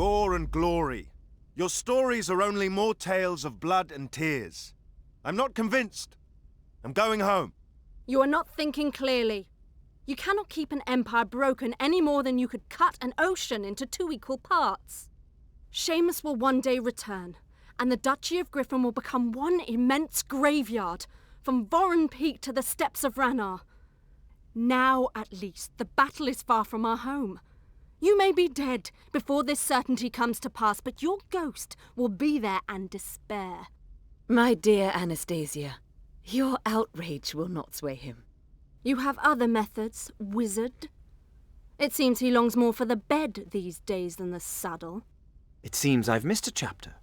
gore and glory. Your stories are only more tales of blood and tears. I'm not convinced. I'm going home. You are not thinking clearly. You cannot keep an empire broken any more than you could cut an ocean into 2 equal parts. Seamus will one day return, and the Duchy of Griffin will become one immense graveyard, from Voron Peak to the steppes of Rannar. Now, at least, the battle is far from our home. You may be dead before this certainty comes to pass, but your ghost will be there and despair. My dear Anastasia, your outrage will not sway him. You have other methods, wizard. It seems he longs more for the bed these days than the saddle. It seems I've missed a chapter.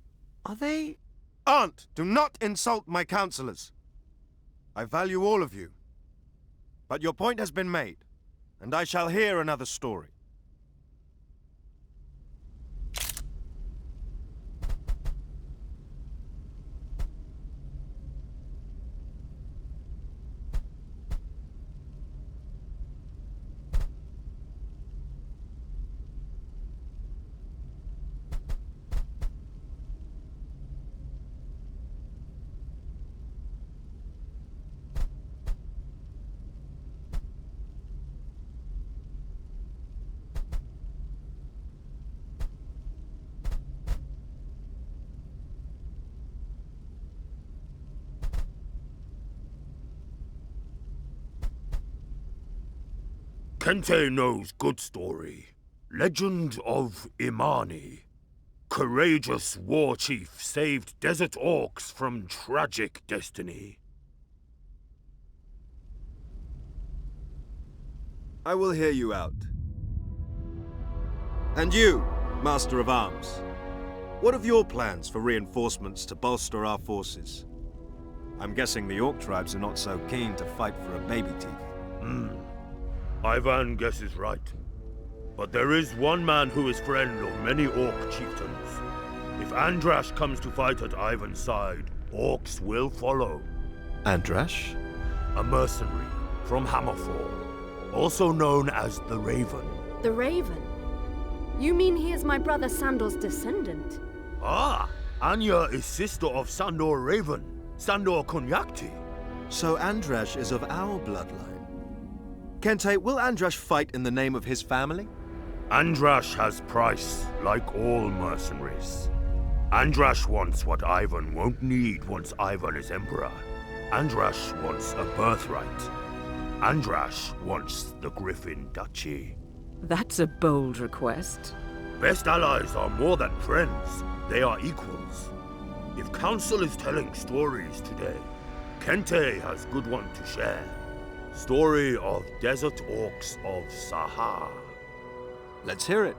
Are they... Aunt, do not insult my counselors. I value all of you. But your point has been made, and I shall hear another story. Kente knows good story. Legend of Imani. Courageous war chief saved desert orcs from tragic destiny. I will hear you out. And you, Master of Arms, what of your plans for reinforcements to bolster our forces? I'm guessing the orc tribes are not so keen to fight for a baby teeth. Ivan guesses right. But there is one man who is friend of many orc chieftains. If Andrash comes to fight at Ivan's side, orcs will follow. Andrash? A mercenary from Hammerfall, also known as the Raven. The Raven? You mean he is my brother Sandor's descendant? Ah! Anya is sister of Sandor Raven, Sandor Kunyakti. So Andrash is of our bloodline. Kente, will Andrash fight in the name of his family? Andrash has price, like all mercenaries. Andrash wants what Ivan won't need once Ivan is emperor. Andrash wants a birthright. Andrash wants the Griffin Duchy. That's a bold request. Best allies are more than friends. They are equals. If Council is telling stories today, Kente has good one to share. Story of desert orcs of Sahar. Let's hear it.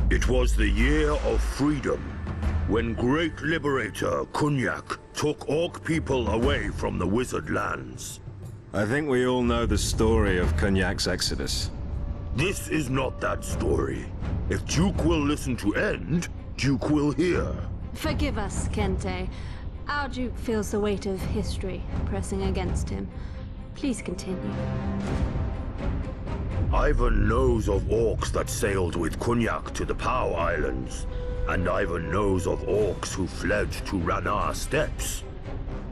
It was the year of freedom, when great liberator Kunyak took orc people away from the wizard lands. I think we all know the story of Kunyak's exodus. This is not that story. If Duke will listen to end, Duke will hear. Forgive us, Kente. Our Duke feels the weight of history pressing against him. Please continue. Ivan knows of orcs that sailed with Kunyak to the Pow Islands, and Ivan knows of orcs who fled to Rannar steppes.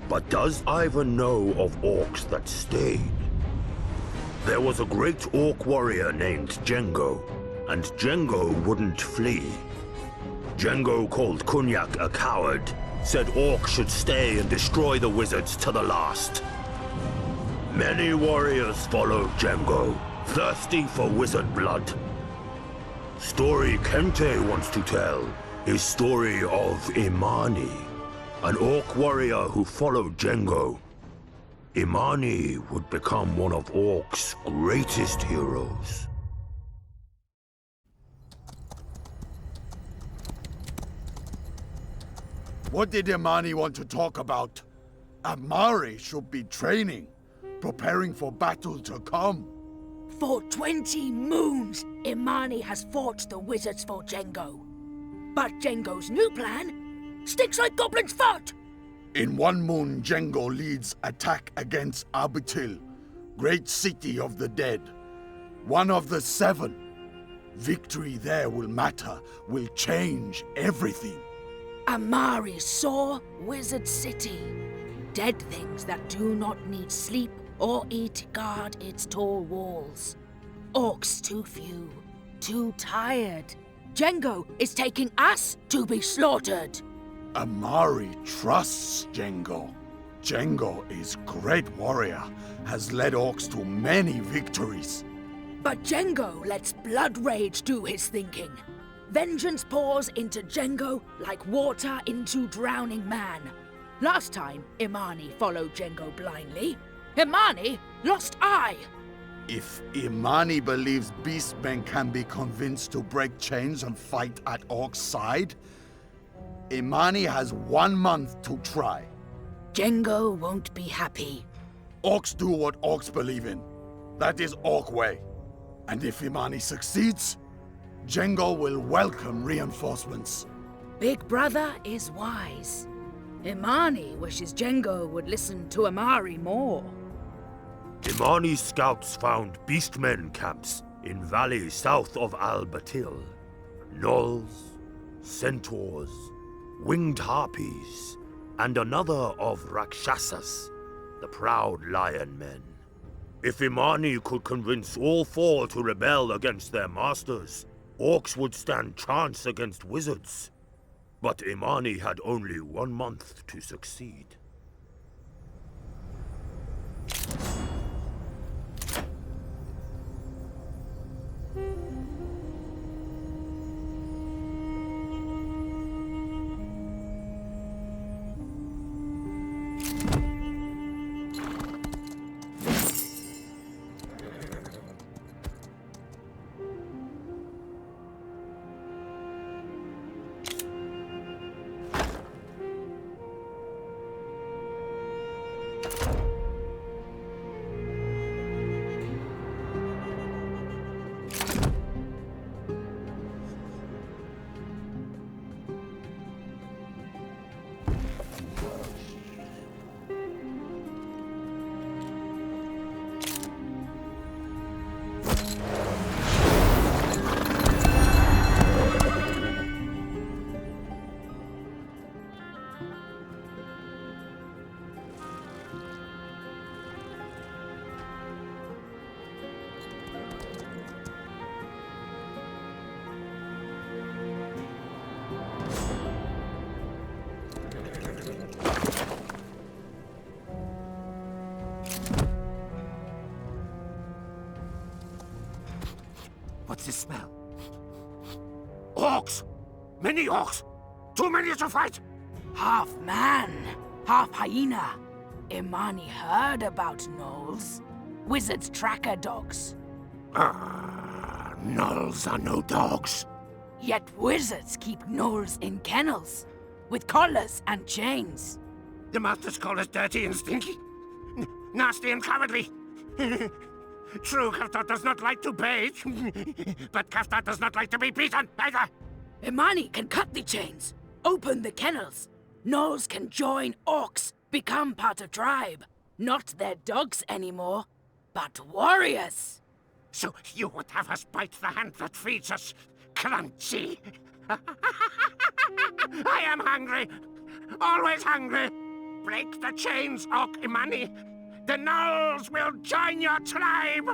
But does Ivan know of orcs that stayed? There was a great orc warrior named Jengo, and Jengo wouldn't flee. Jengo called Kunyak a coward, said orcs should stay and destroy the wizards to the last. Many warriors followed Jengo, thirsty for wizard blood. Story Kente wants to tell is story of Imani, an orc warrior who followed Jengo. Imani would become one of orcs' greatest heroes. What did Imani want to talk about? Amari should be training, preparing for battle to come. For 20 moons, Imani has fought the wizards for Jengo. But Jengo's new plan sticks like goblin's fart! In one moon, Jengo leads attack against Arbitil, Great city of the dead. One of the 7. Victory there will matter, will change everything. Amari saw Wizard City. Dead things that do not need sleep or eat guard its tall walls. Orcs too few, too tired. Django is taking us to be slaughtered. Amari trusts Django. Django is great warrior, has led orcs to many victories. But Django lets blood rage do his thinking. Vengeance pours into Django like water into drowning man. Last time, Imani followed Django blindly. Imani lost eye. If Imani believes beastmen can be convinced to break chains and fight at Orc's side, Imani has 1 month to try. Django won't be happy. Orcs do what orcs believe in. That is Orc way. And if Imani succeeds, Django will welcome reinforcements. Big Brother is wise. Imani wishes Django would listen to Amari more. Imani's scouts found beastmen camps in valleys south of Al-Batil. Gnolls, centaurs, winged harpies, and another of Rakshasas, the proud lion men. If Imani could convince all 4 to rebel against their masters, orcs would stand chance against wizards. But Imani had only 1 month to succeed. What's this smell? Orcs! Many orcs! Too many to fight! Half man, half hyena. Imani heard about gnolls. Wizards' tracker dogs. Gnolls are no dogs. Yet wizards keep gnolls in kennels, with collars and chains. The master's call us dirty and stinky. Nasty and cowardly. True, Kaftar does not like to bathe. But Kaftar does not like to be beaten, either. Imani can cut the chains, open the kennels. Gnolls can join orcs, become part of tribe. Not their dogs anymore, but warriors. So you would have us bite the hand that feeds us, crunchy. I am hungry. Always hungry. Break the chains, Orc Imani. The Gnolls will join your tribe!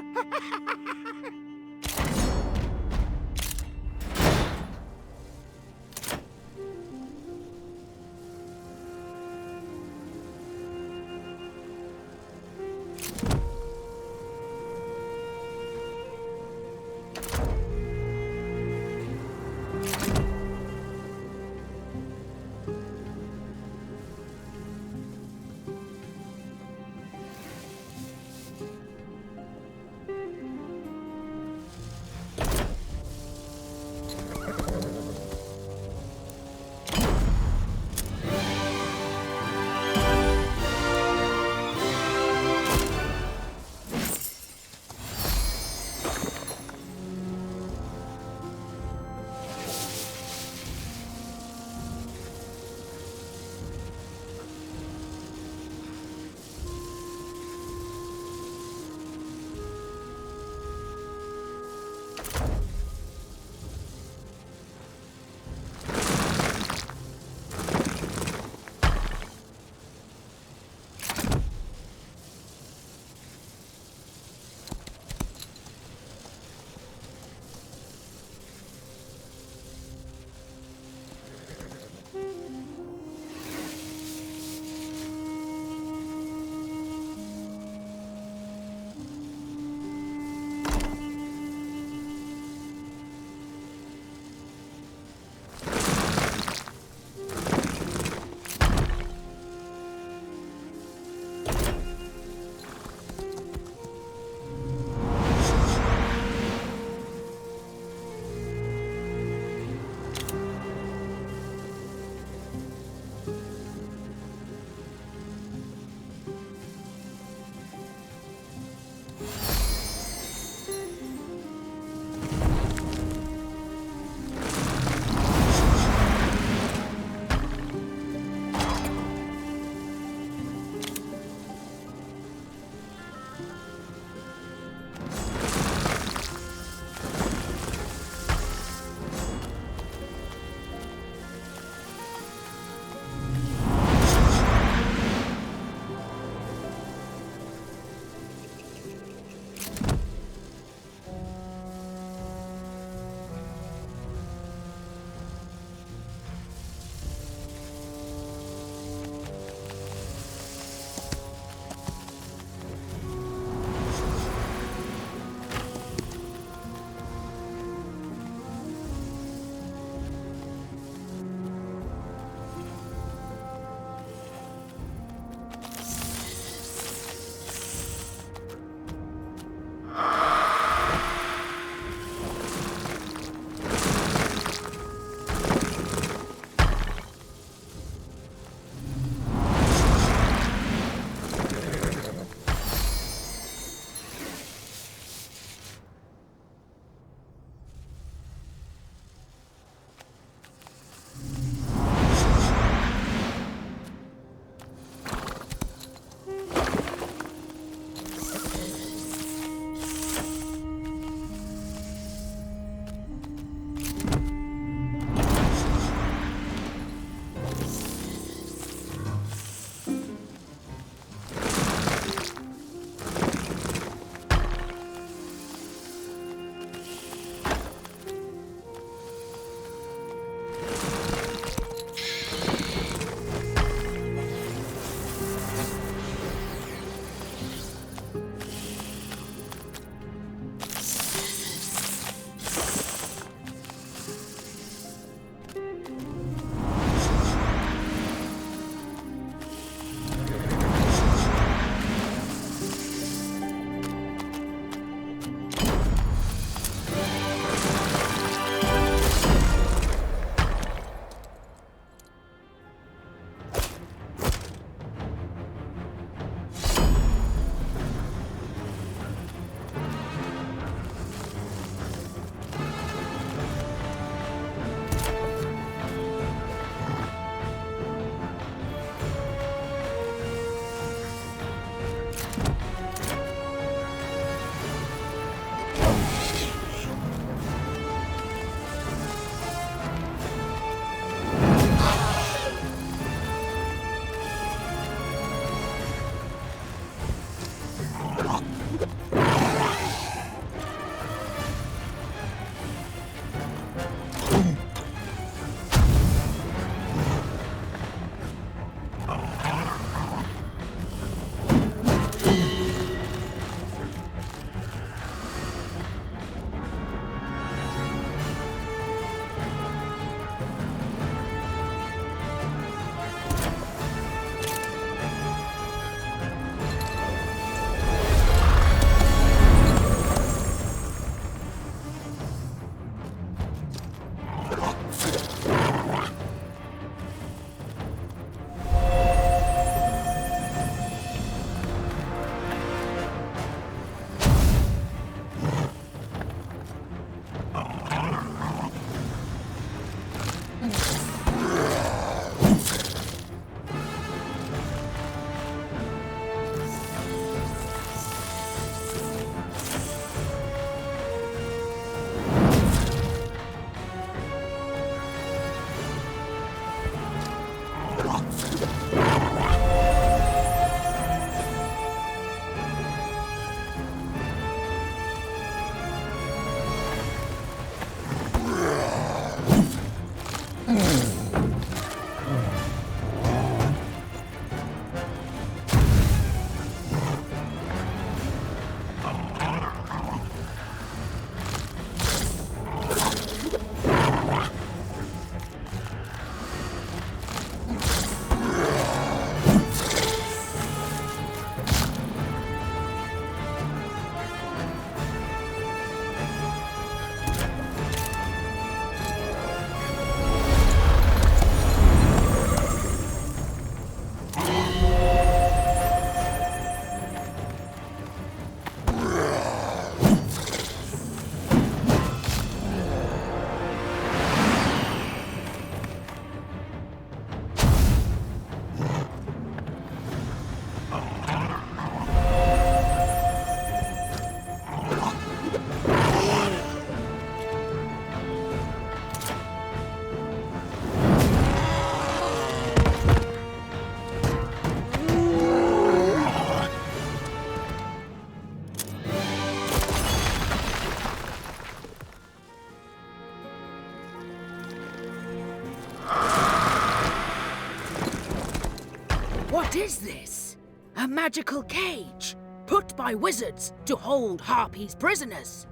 What is this? A magical cage, put by wizards to hold harpies prisoners.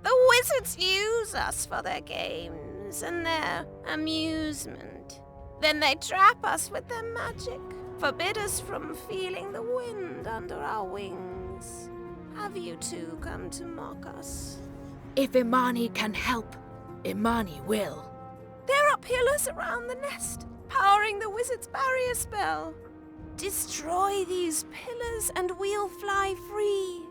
The wizards use us for their games and their amusement. Then they trap us with their magic, forbid us from feeling the wind under our wings. Have you two come to mock us? If Imani can help, Imani will. There are pillars around the nest, powering the wizard's barrier spell. Destroy these pillars and we'll fly free.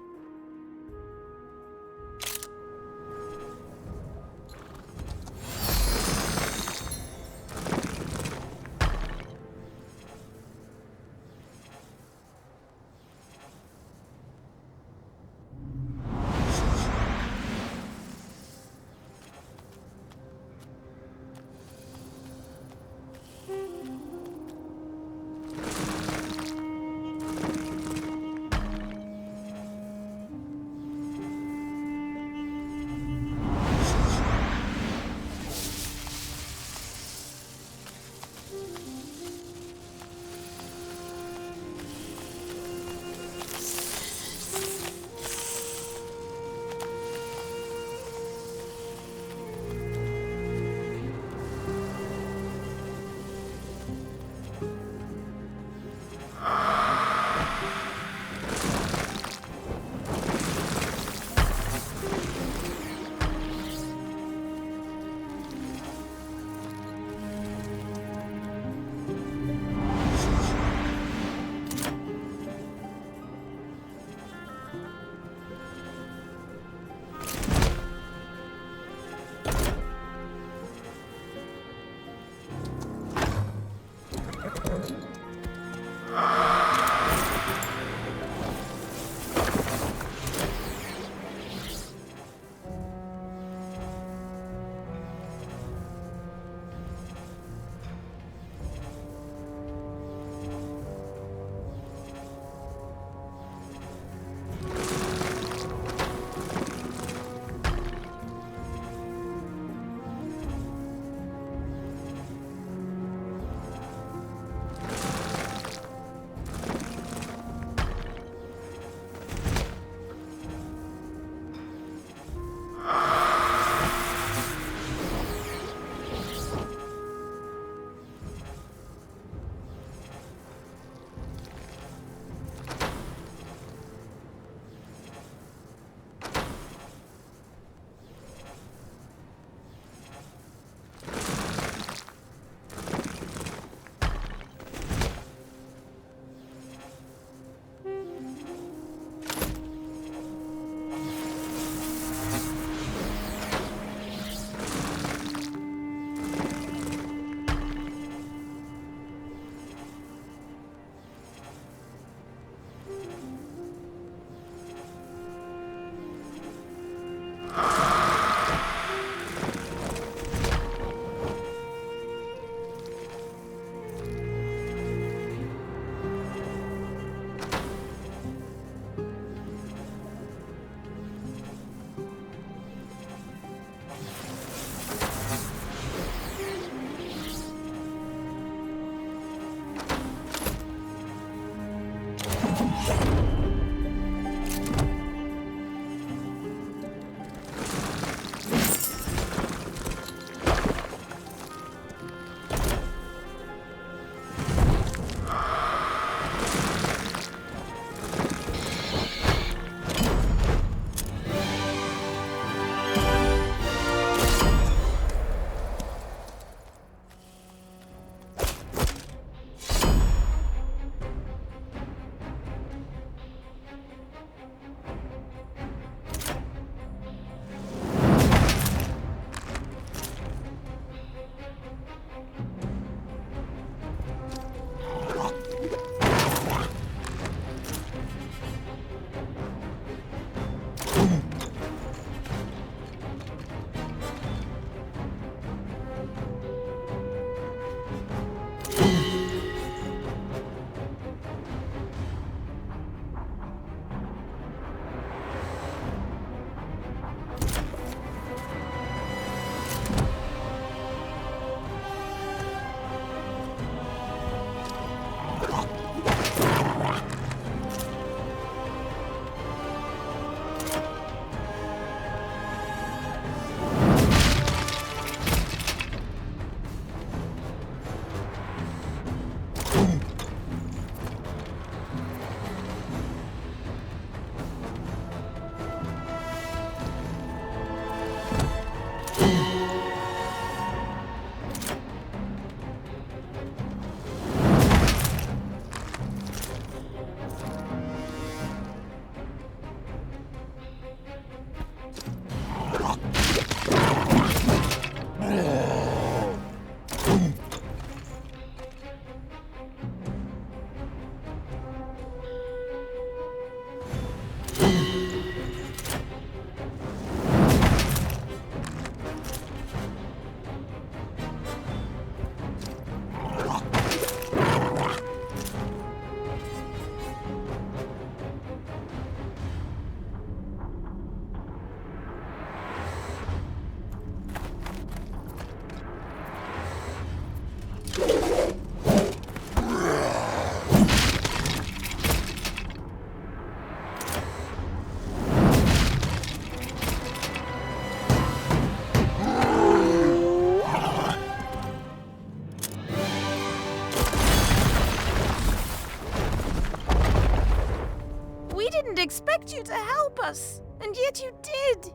to help us, and yet you did.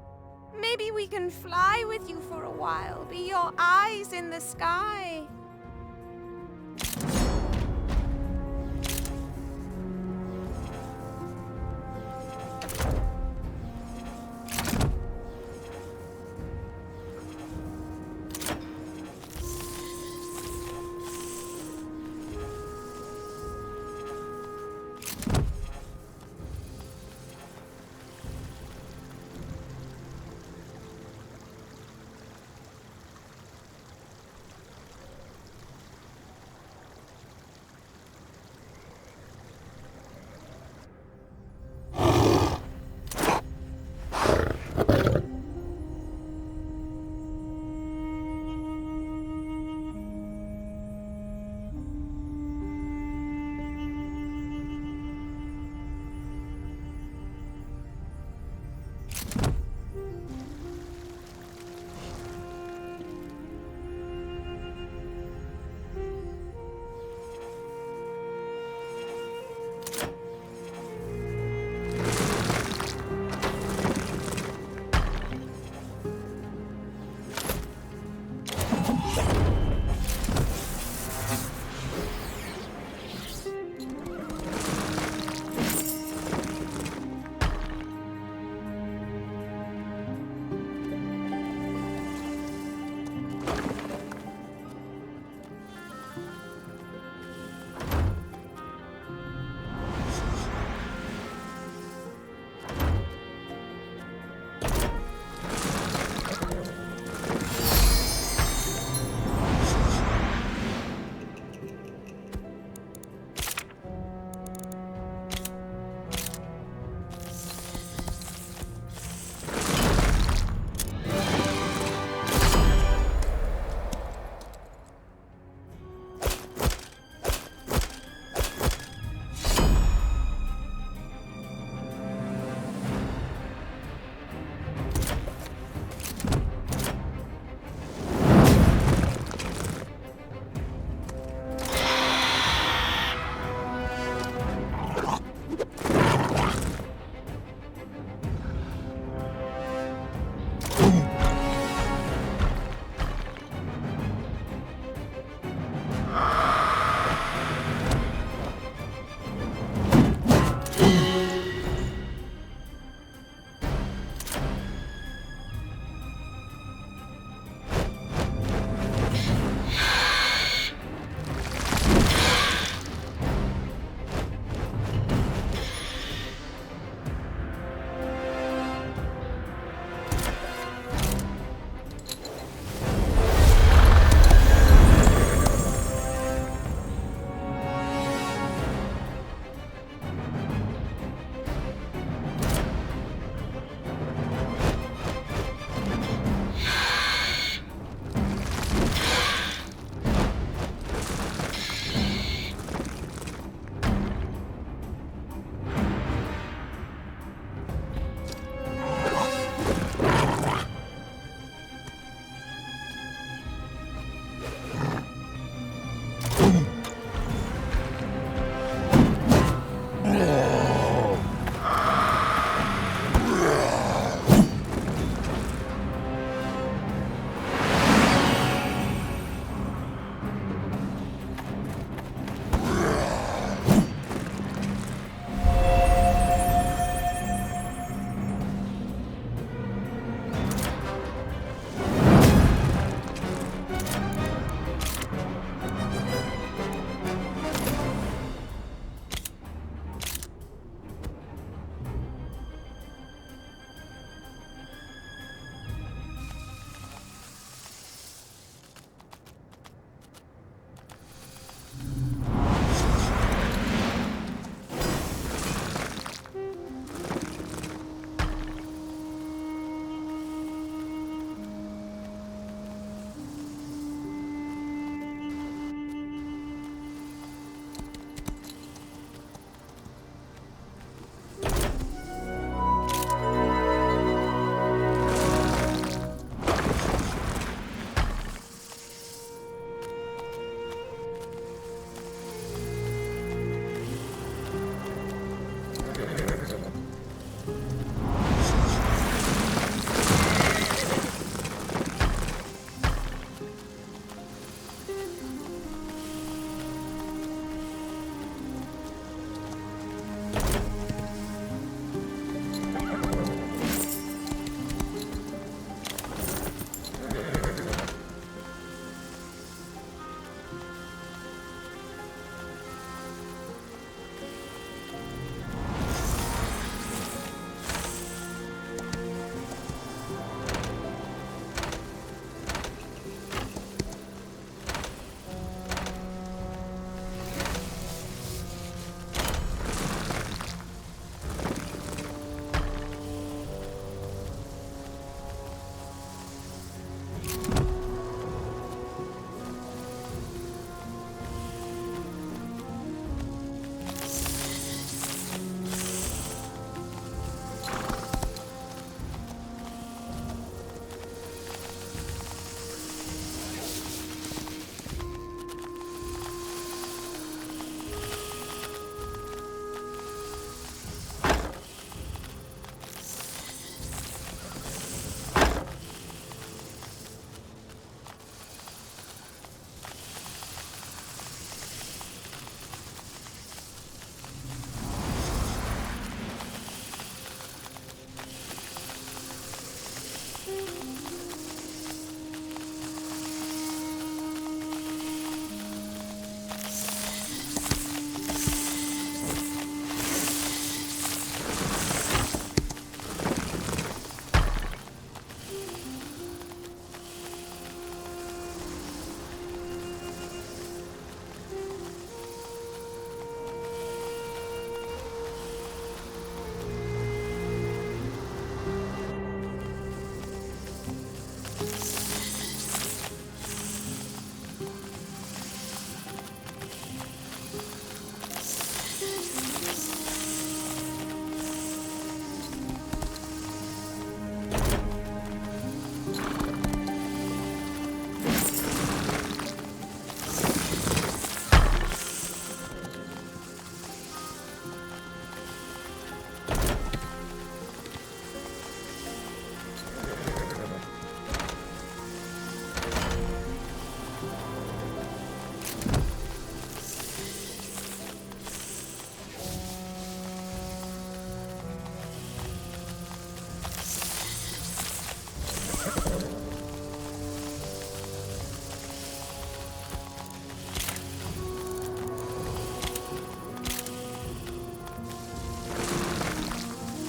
Maybe we can fly with you for a while, be your eyes in the sky.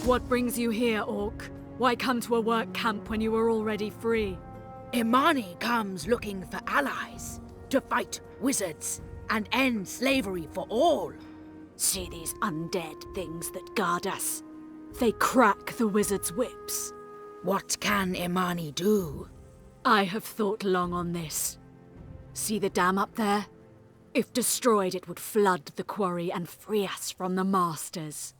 What brings you here, Orc? Why come to a work camp when you were already free? Imani comes looking for allies to fight wizards and end slavery for all. See these undead things that guard us? They crack the wizards' whips. What can Imani do? I have thought long on this. See the dam up there? If destroyed, it would flood the quarry and free us from the masters.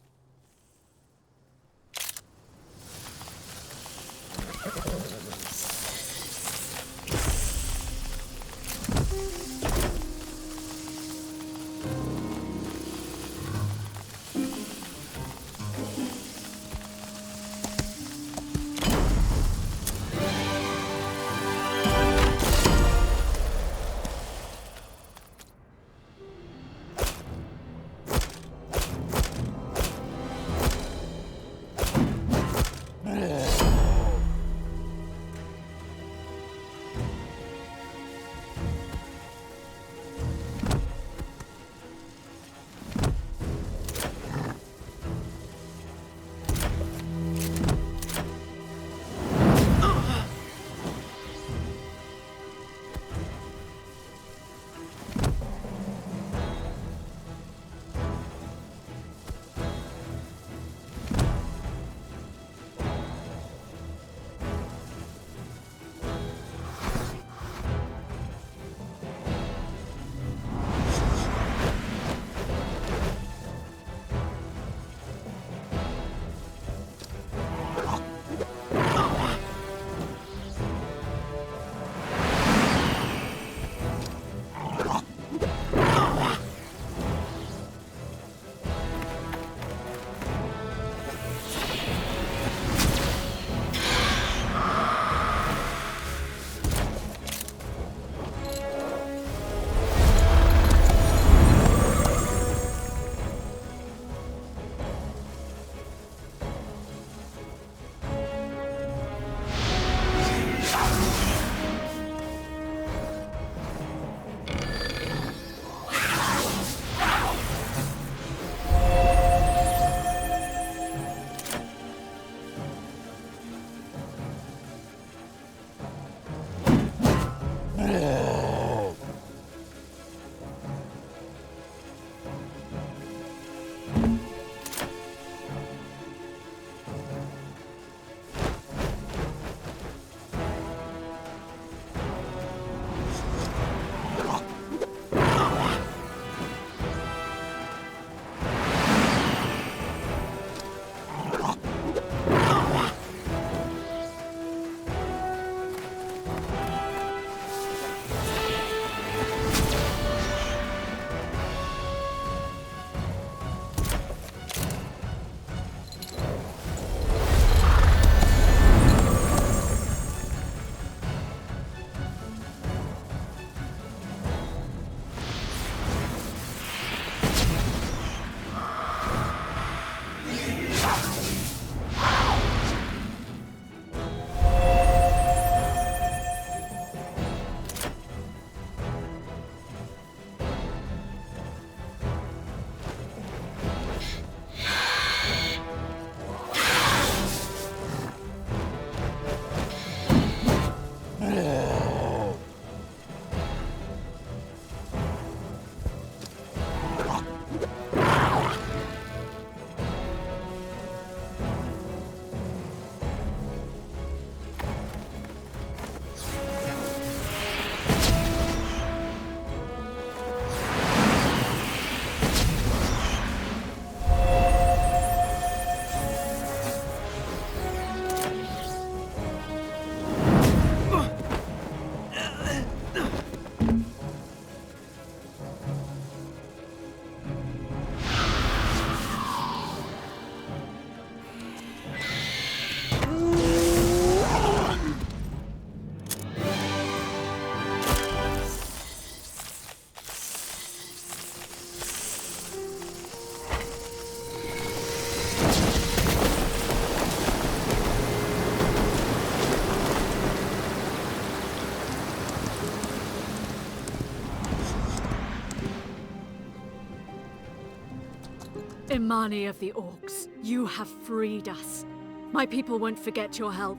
Imani of the Orcs, you have freed us. My people won't forget your help.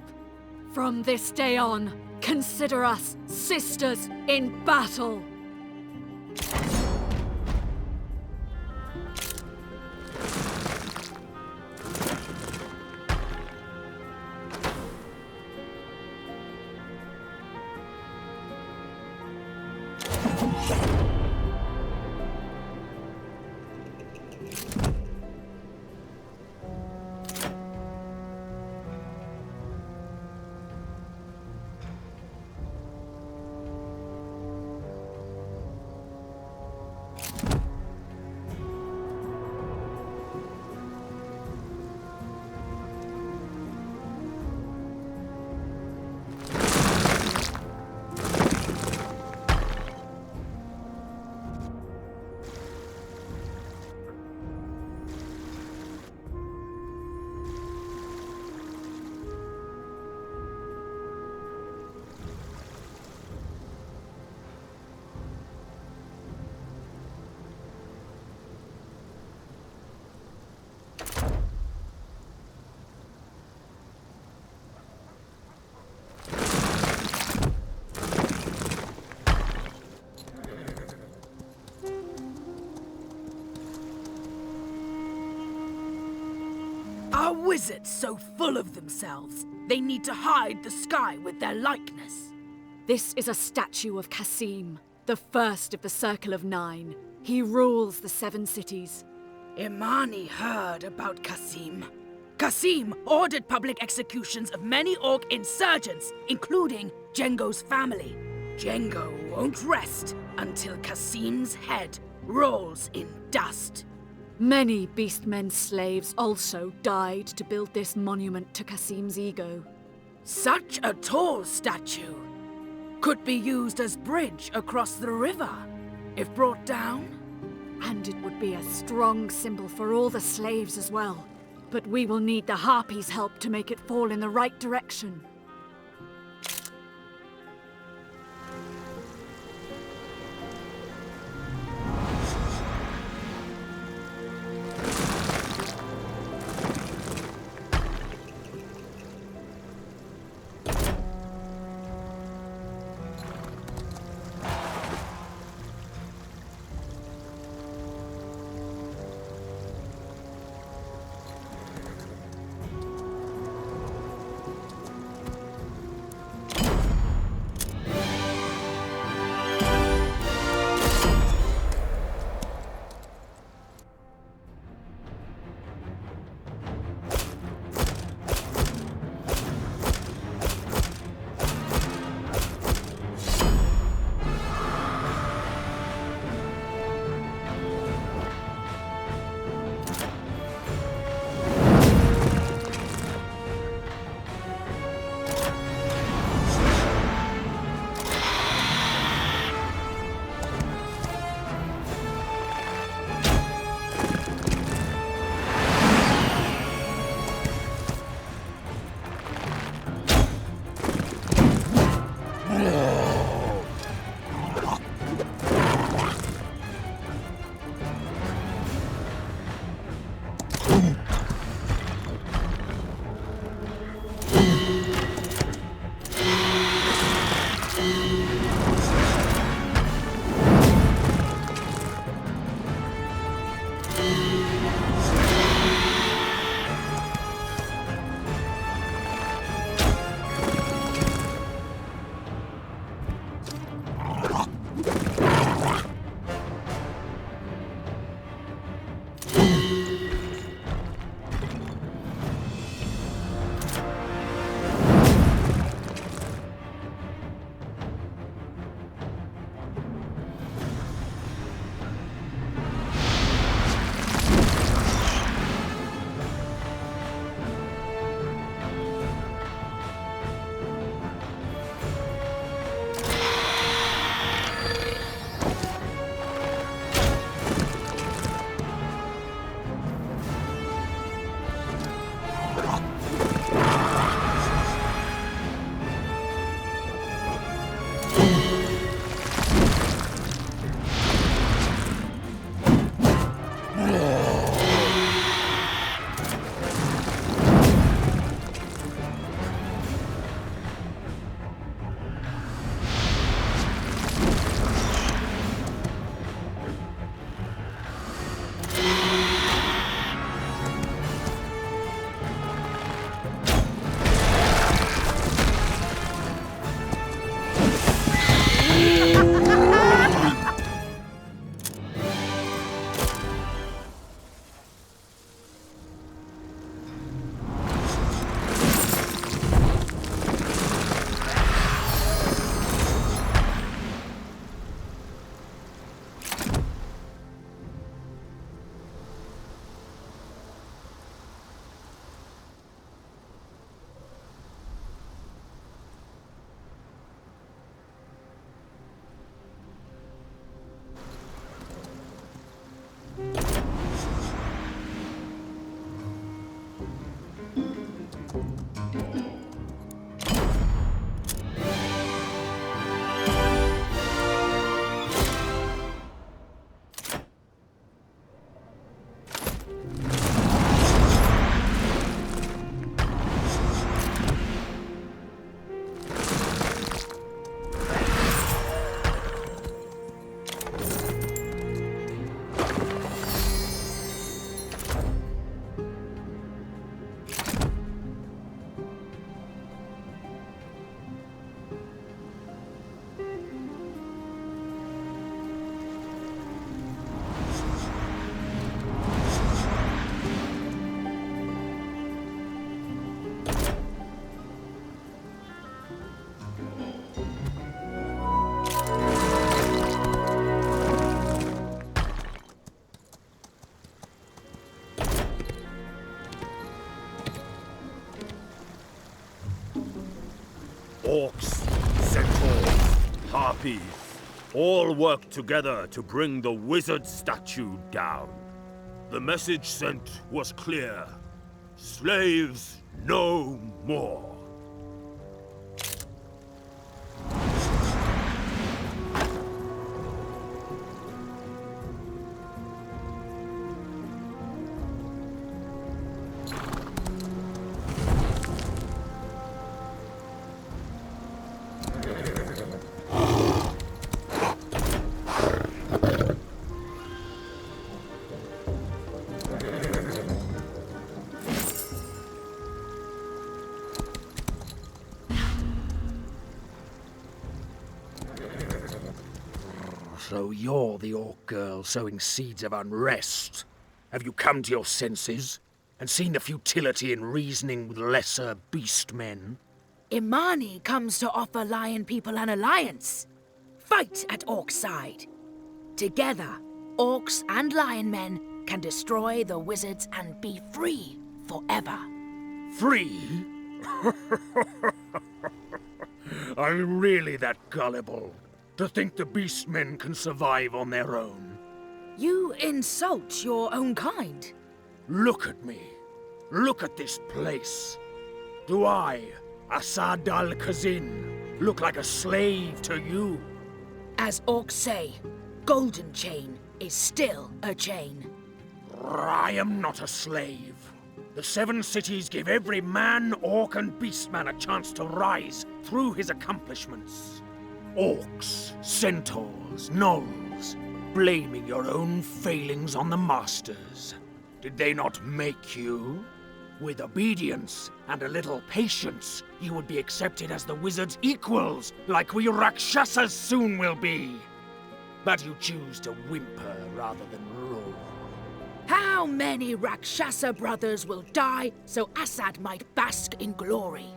From this day on, consider us sisters in battle! Are wizards so full of themselves, they need to hide the sky with their likeness? This is a statue of Kasim, the first of the Circle of Nine. He rules the 7 cities. Imani heard about Kasim. Kasim ordered public executions of many Orc insurgents, including Jengo's family. Jengo won't rest until Kasim's head rolls in dust. Many Beastmen's slaves also died to build this monument to Kasim's ego. Such a tall statue could be used as bridge across the river, if brought down. And it would be a strong symbol for all the slaves as well. But we will need the Harpies' help to make it fall in the right direction. orcs, centaurs, harpies, all work together to bring the wizard statue down. The message sent was clear. Slaves no more. So you're the orc girl sowing seeds of unrest. Have you come to your senses and seen the futility in reasoning with lesser beast men? Imani comes to offer lion people an alliance. Fight at Orc's side. Together, orcs and lion men can destroy the wizards and be free forever. Free? I'm really that gullible to think the beast men can survive on their own. You insult your own kind. Look at me. Look at this place. Do I, Asad al-Khazin, look like a slave to you? As orcs say, golden chain is still a chain. I am not a slave. The 7 cities give every man, orc, and beastman a chance to rise through his accomplishments. Orcs, centaurs, gnolls, blaming your own failings on the masters. Did they not make you? With obedience and a little patience, you would be accepted as the wizard's equals, like we Rakshasas soon will be. But you choose to whimper rather than rule. How many Rakshasa brothers will die so Asad might bask in glory?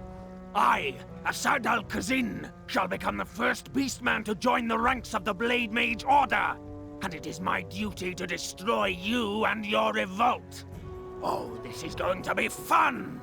I, Asad al-Khazin, shall become the first beastman to join the ranks of the Blade Mage Order, and it is my duty to destroy you and your revolt. Oh, this is going to be fun!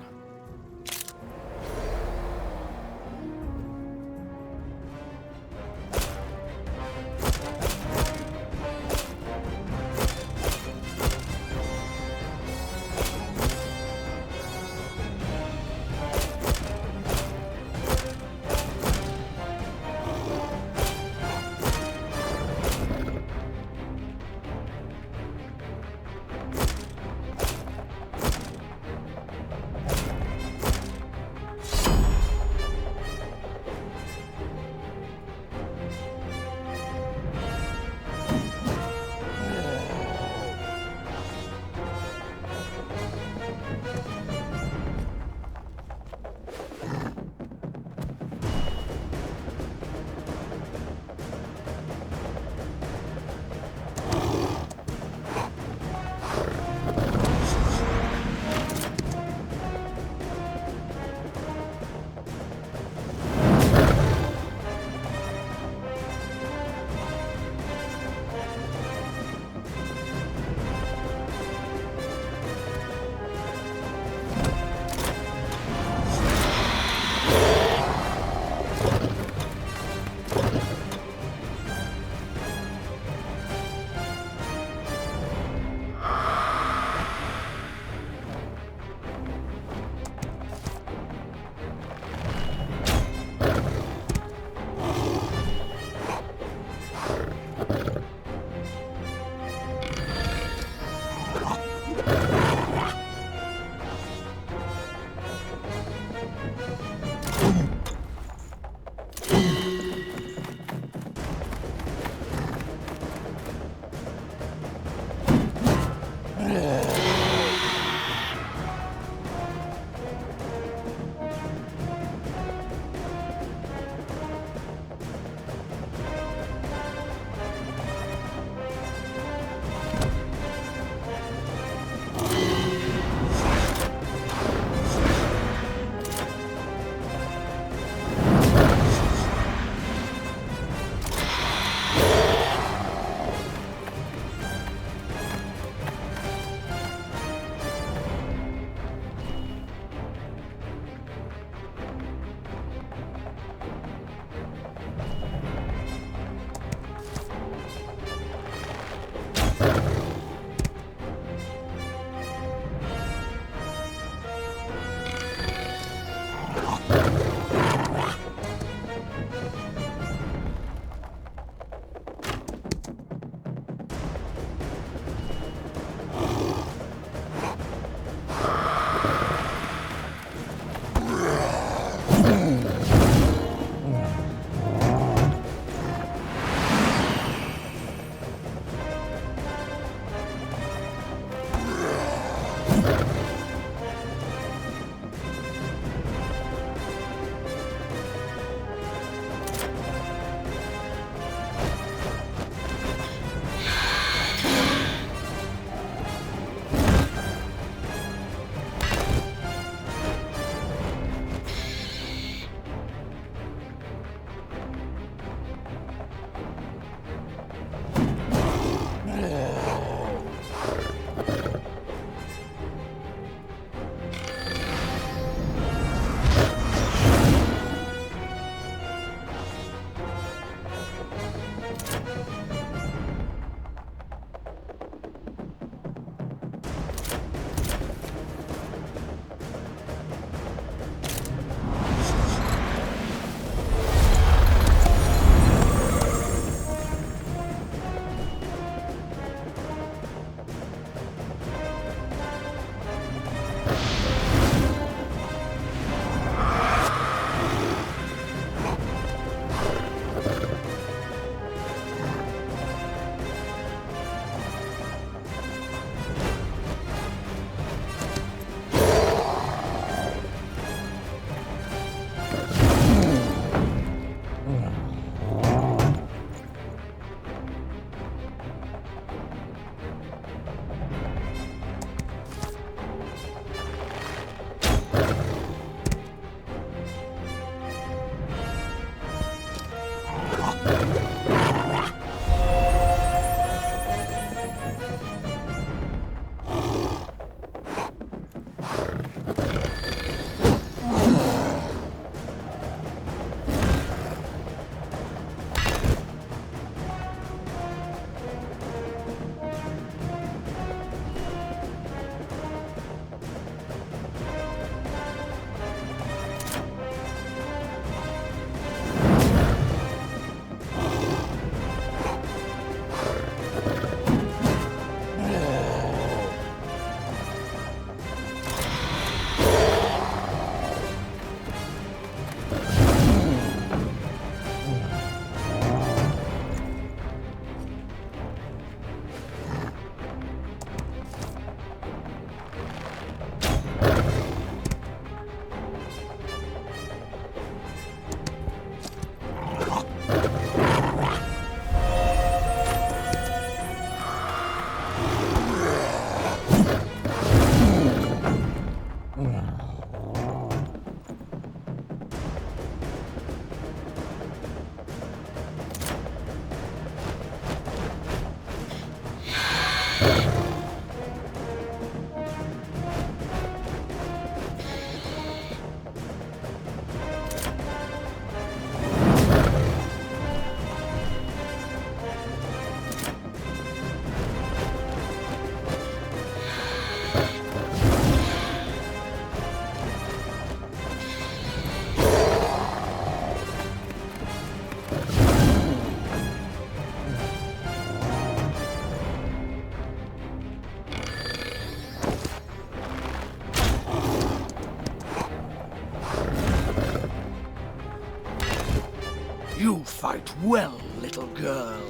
You fight well, little girl.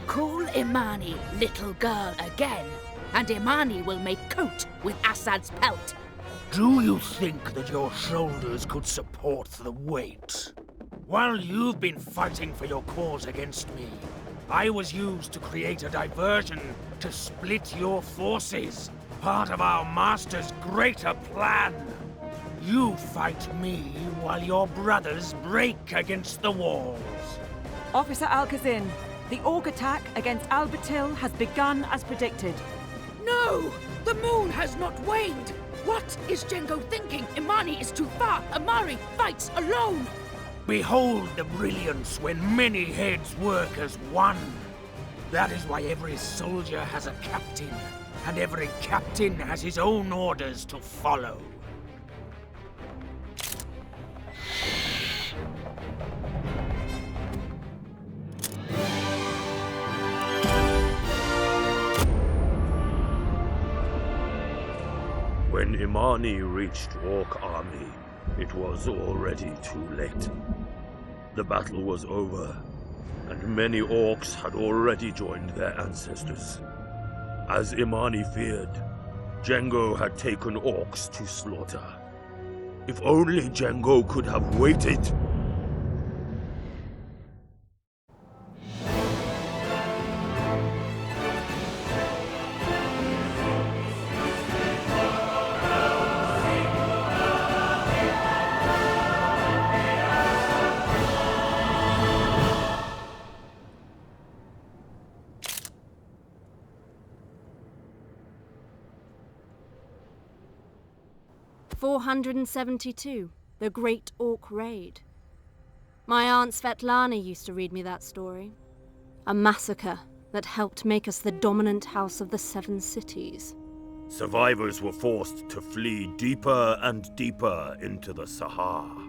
Call Imani little girl again, and Imani will make coat with Assad's pelt. Do you think that your shoulders could support the weight? While you've been fighting for your cause against me, I was used to create a diversion to split your forces, part of our master's greater plan. You fight me while your brothers break against the walls. Officer Alcazin, the Orc attack against Albatil has begun as predicted. No! The moon has not waned! What is Django thinking? Imani is too far! Amari fights alone! Behold the brilliance when many heads work as one. That is why every soldier has a captain, and every captain has his own orders to follow. When Imani reached Orc army, it was already too late. The battle was over, and many Orcs had already joined their ancestors. As Imani feared, Django had taken Orcs to slaughter. If only Django could have waited! "472, the Great Orc Raid. My aunt Svetlana used to read me that story. A massacre that helped make us the dominant house of the 7 cities. Survivors were forced to flee deeper and deeper into the Sahara.